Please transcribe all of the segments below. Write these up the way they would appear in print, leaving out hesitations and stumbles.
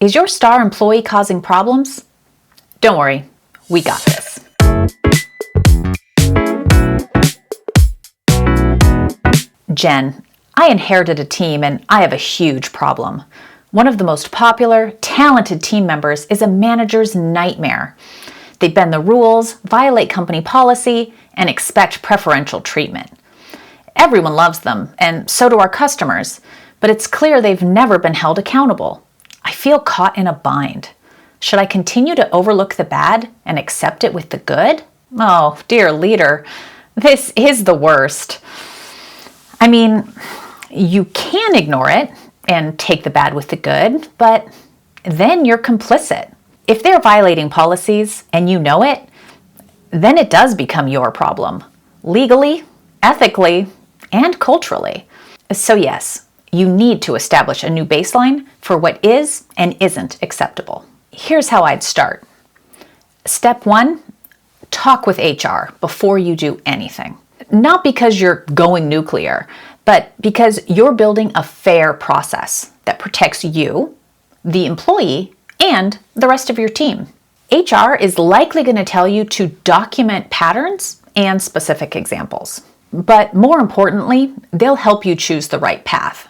Is your star employee causing problems? Don't worry, we got this. Jen, I inherited a team and I have a huge problem. One of the most popular, talented team members is a manager's nightmare. They bend the rules, violate company policy, and expect preferential treatment. Everyone loves them, and so do our customers, but it's clear they've never been held accountable. I feel caught in a bind. Should I continue to overlook the bad and accept it with the good? Oh, dear leader, this is the worst. I mean, you can ignore it and take the bad with the good, but then you're complicit. If they're violating policies and you know it, then it does become your problem, legally, ethically, and culturally. So yes, you need to establish a new baseline for what is and isn't acceptable. Here's how I'd start. Step 1, talk with HR before you do anything. Not because you're going nuclear, but because you're building a fair process that protects you, the employee, and the rest of your team. HR is likely going to tell you to document patterns and specific examples. But more importantly, they'll help you choose the right path.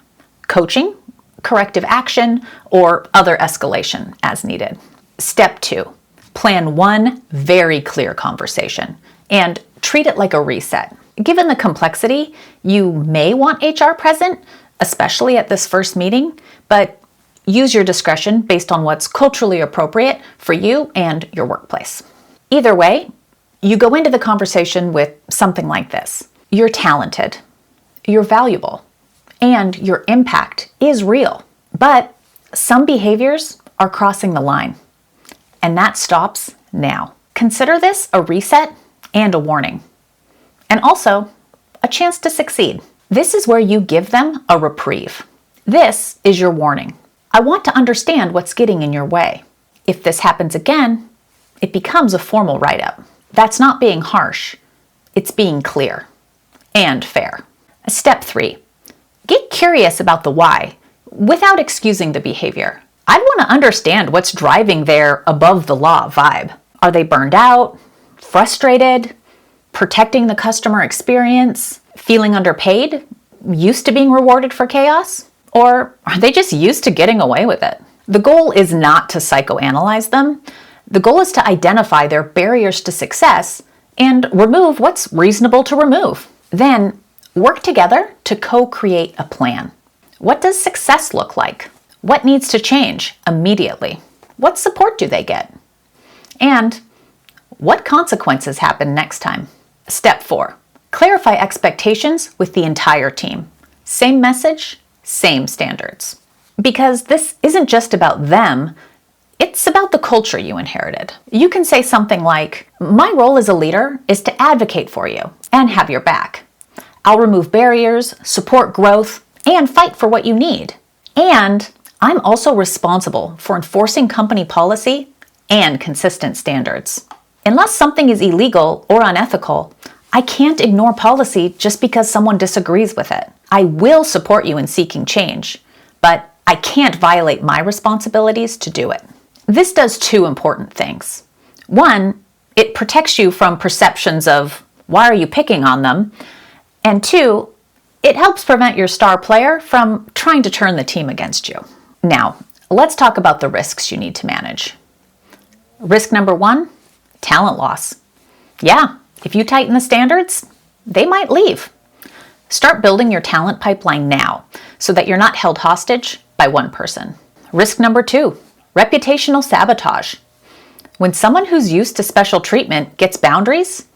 Coaching, corrective action, or other escalation as needed. Step 2, plan one very clear conversation and treat it like a reset. Given the complexity, you may want HR present, especially at this first meeting, but use your discretion based on what's culturally appropriate for you and your workplace. Either way, you go into the conversation with something like this. You're talented, you're valuable, and your impact is real. But some behaviors are crossing the line, and that stops now. Consider this a reset and a warning, and also a chance to succeed. This is where you give them a reprieve. This is your warning. I want to understand what's getting in your way. If this happens again, it becomes a formal write-up. That's not being harsh. It's being clear and fair. Step 3, get curious about the why without excusing the behavior. I'd want to understand what's driving their above the law vibe. Are they burned out, frustrated, protecting the customer experience, feeling underpaid, used to being rewarded for chaos? Or are they just used to getting away with it? The goal is not to psychoanalyze them. The goal is to identify their barriers to success and remove what's reasonable to remove. Then work together to co-create a plan. What does success look like? What needs to change immediately? What support do they get? And what consequences happen next time? Step 4, clarify expectations with the entire team. Same message, same standards. Because this isn't just about them, it's about the culture you inherited. You can say something like, my role as a leader is to advocate for you and have your back. I'll remove barriers, support growth, and fight for what you need. And I'm also responsible for enforcing company policy and consistent standards. Unless something is illegal or unethical, I can't ignore policy just because someone disagrees with it. I will support you in seeking change, but I can't violate my responsibilities to do it. This does 2 important things. 1, it protects you from perceptions of, why are you picking on them? And 2, it helps prevent your star player from trying to turn the team against you. Now, let's talk about the risks you need to manage. Risk number 1, talent loss. Yeah, if you tighten the standards, they might leave. Start building your talent pipeline now so that you're not held hostage by one person. Risk number 2, reputational sabotage. When someone who's used to special treatment gets boundaries,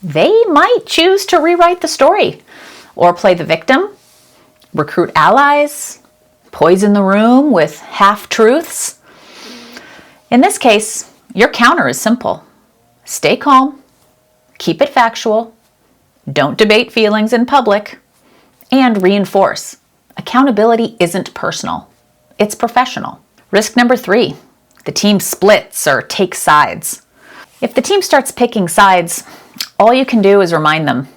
they might choose to rewrite the story or play the victim, recruit allies, poison the room with half-truths. In this case, your counter is simple. Stay calm, keep it factual, don't debate feelings in public, and reinforce. Accountability isn't personal, it's professional. Risk number 3, the team splits or takes sides. If the team starts picking sides, all you can do is remind them,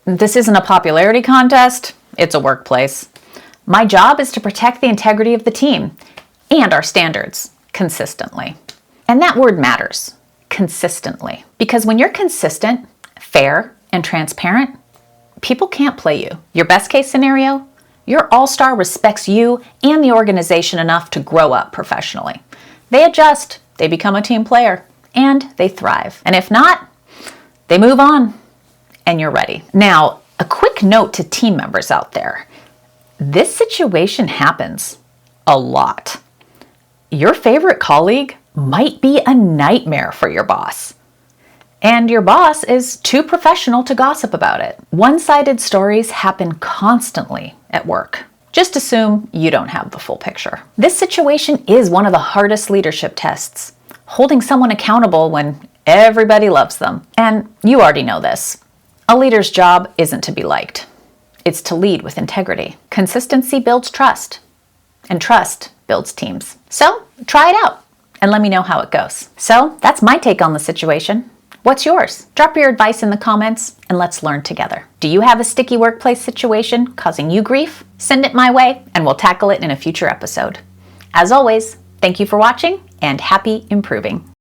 this isn't a popularity contest, it's a workplace. My job is to protect the integrity of the team and our standards. consistently. And that word matters, consistently. Because when you're consistent, fair, and transparent, people can't play you. Your best case scenario, your all-star respects you and the organization enough to grow up professionally. They adjust, they become a team player, and they thrive. And if not, they move on, and you're ready. Now, a quick note to team members out there. This situation happens a lot. Your favorite colleague might be a nightmare for your boss. And your boss is too professional to gossip about it. One-sided stories happen constantly at work. Just assume you don't have the full picture. This situation is one of the hardest leadership tests, holding someone accountable when everybody loves them. And you already know this. A leader's job isn't to be liked. It's to lead with integrity. Consistency builds trust, and trust builds teams. So try it out and let me know how it goes. So that's my take on the situation. What's yours? Drop your advice in the comments and let's learn together. Do you have a sticky workplace situation causing you grief? Send it my way and we'll tackle it in a future episode. As always, thank you for watching and happy improving.